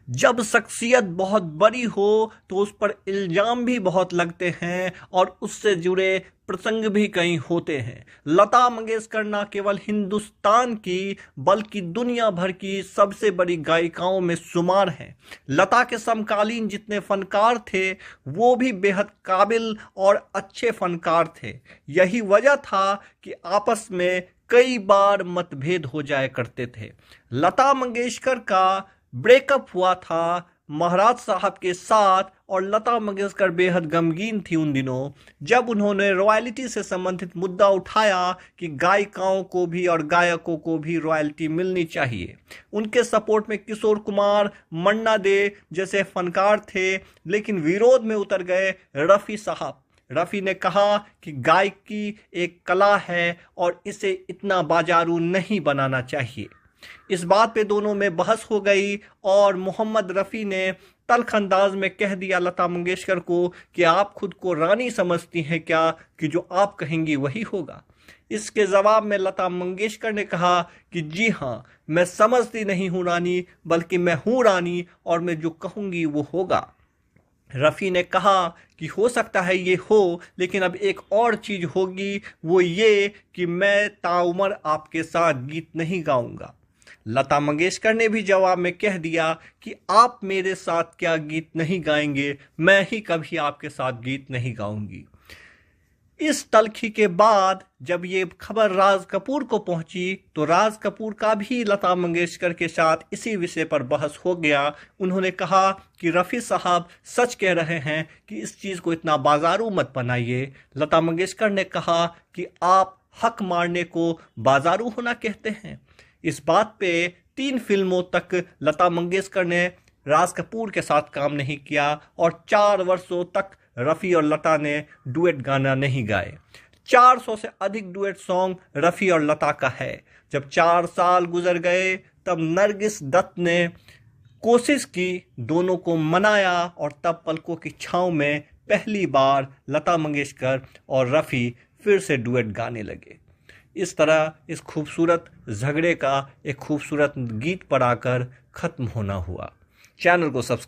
जब शख्सियत बहुत बड़ी हो तो उस पर इल्ज़ाम भी बहुत लगते हैं और उससे जुड़े प्रसंग भी कई होते हैं। लता मंगेशकर न केवल हिंदुस्तान की बल्कि दुनिया भर की सबसे बड़ी गायिकाओं में शुमार हैं। लता के समकालीन जितने फनकार थे वो भी बेहद काबिल और अच्छे फनकार थे। यही वजह था कि आपस में कई बार मतभेद हो जाया करते थे। लता मंगेशकर का ब्रेकअप हुआ था महाराज साहब के साथ और लता मंगेशकर बेहद गमगीन थी उन दिनों जब उन्होंने रॉयल्टी से संबंधित मुद्दा उठाया कि गायिकाओं को भी और गायकों को भी रॉयल्टी मिलनी चाहिए। उनके सपोर्ट में किशोर कुमार, मन्ना डे जैसे फनकार थे, लेकिन विरोध में उतर गए रफ़ी साहब। रफ़ी ने कहा कि गायकी एक कला है और इसे इतना बाजारू नहीं बनाना चाहिए। इस बात पे दोनों में बहस हो गई और मोहम्मद रफ़ी ने तल्ख अंदाज में कह दिया लता मंगेशकर को कि आप खुद को रानी समझती हैं क्या कि जो आप कहेंगी वही होगा। इसके जवाब में लता मंगेशकर ने कहा कि जी हाँ, मैं समझती नहीं हूँ रानी, बल्कि मैं हूँ रानी और मैं जो कहूँगी वो होगा। रफ़ी ने कहा कि हो सकता है ये हो, लेकिन अब एक और चीज़ होगी, वो ये कि मैं ताउम्र आपके साथ गीत नहीं गाऊंगा। लता मंगेशकर ने भी जवाब में कह दिया कि आप मेरे साथ क्या गीत नहीं गाएंगे, मैं ही कभी आपके साथ गीत नहीं गाऊंगी। इस तल्खी के बाद जब ये खबर राज कपूर को पहुंची तो राज कपूर का भी लता मंगेशकर के साथ इसी विषय पर बहस हो गया। उन्होंने कहा कि रफ़ी साहब सच कह रहे हैं कि इस चीज़ को इतना बाजारू मत बनाइए। लता मंगेशकर ने कहा कि आप हक मारने को बाजारू होना कहते हैं। इस बात पे 3 फिल्मों तक लता मंगेशकर ने राज कपूर के साथ काम नहीं किया और 4 वर्षों तक रफ़ी और लता ने डुएट गाना नहीं गाए। 400 से अधिक डुएट सॉन्ग रफ़ी और लता का है। जब 4 साल गुजर गए तब नरगिस दत्त ने कोशिश की, दोनों को मनाया और तब पलकों की छाँव में पहली बार लता मंगेशकर और रफ़ी फिर से डुएट गाने लगे। इस तरह इस खूबसूरत झगड़े का एक खूबसूरत गीत पर आकर ख़त्म होना हुआ। चैनल को सब्सक्राइब